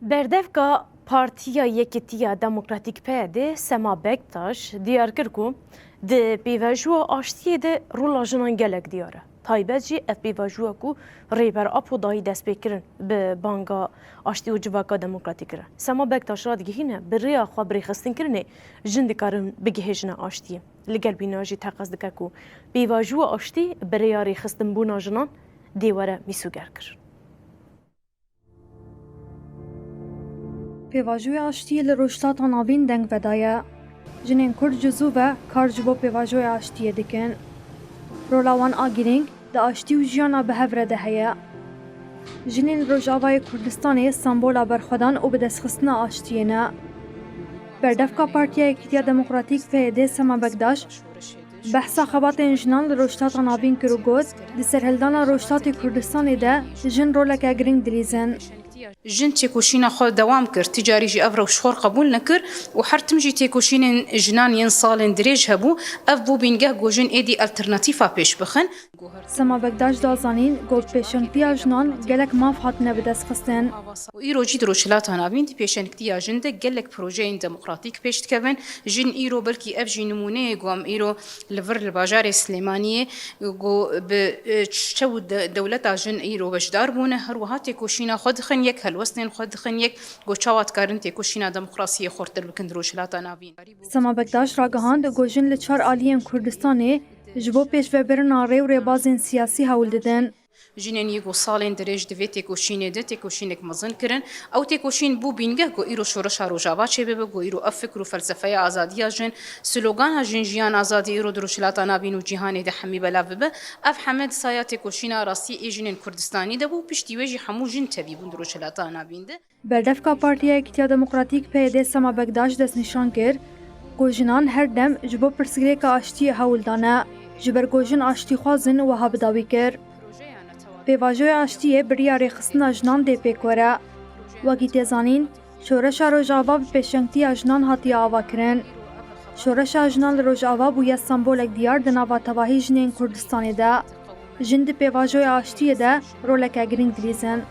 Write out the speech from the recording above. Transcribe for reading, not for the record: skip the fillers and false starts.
بردفکا پارتیا یکیتیا دموکراتیک پیاده سما بکتاش دیار کرد ده پیواجو آشتی ده رولا جنان گلک دیاره. تایبت جی اف پیواجو کو ریبر اپو دایی دست بکرن به بانگا آشتی و جواکا دموکراتیک را. سما بکتاش را دیگه هینه بریا خواه بری خستن کرنه جند کارن بگهجنه آشتیه. لگل بیناجی تقصد که کو پیواجو آشتی بریا ری خستن بونا جنان دیواره میسوگر کرد. پیواجوی آشتی لروشتات ناوین دنگ ودایه. جنین کرد جزو و کار جبو پیواجوی آشتی دکن. رولاوان آگیرینگ دا آشتی و جیانا به هفره ده هیا. جنین روجاوای کردستان سمبولا برخودان و به دستخستنا آشتی نه. بردفکا پارتیا یکیتیا دموکراتیک پیاده سما بکداش بحثا خبات جنان لروشتات ناوین کرو گود دی سرهلدان روشتات کردستان ده جن رولک اگرینگ دلیزن. جن تيكوشينا خو دوام كر تجاري جي افرو شخور قبول نكر وحرتم جي تيكوشين جنان ينصالن دريج هبو افبو بينجه جوجن ايدي الترناتيفا پیش بخن سما بکداش دازانین گود پیشنگتیا جنان گلک ماف هاتنه به دست خستن. و ایرو جی دروشلات هنابین دی پیشنگتیا جنده گلک پروژه دموکراتیک پیش تکون جن ایرو بلکی اف جی نمونه گوام ایرو لور الباجار سليمانيه گو به چو دولتا جن ایرو بشدار بونه هر وها تيكوشينا خود خن یک هلوستن خود خن یک گوچاوات کارن تيكوشينا دموکراسی خورتر بکن دروشلات هنابین. سما بکداش راگهاند گوجن لچار آلین کردستانه جبو پیش و برن آره و ریبازین سیاسی هول ددن. جنين يجو صالين دريج دفي تيكوشين ده تيكوشينك مزن كرن او تيكوشين بو بينجه جو ايرو شورش روجاوا شباب جو ايرو افكر وفلسفه ازاديه جن سلوغان جن جيان ازادي ايرو دروشلاتا نابين وجهان ده حمي بلا بب اف حمد سايا تيكوشينا راسي ايجن كردستاني ده بو بيشتي وجي حمو جن تبي دروشلاتا نابين ده بردفکا پارتیا یکیتیا دموکراتیک پیاده سما بکداش دست نشان کرد گوجنان هر دم جبو پرسگریک آشتی هول دانه جبر گوجن آشتی خوازن و هابداوی کرد. پیواجوی آشتیه بریاری خستنا جنان ده پیکوره. وکی تزانین شورش روجاوا به پیشنگتی جنان هاتی آوا کرن. شورش جنان روجاوا بویا سمبولک دیار دناوا تواهی جنین کردستانی ده. جند پیواجوی آشتیه ده رولک اگرینگ دلیزن.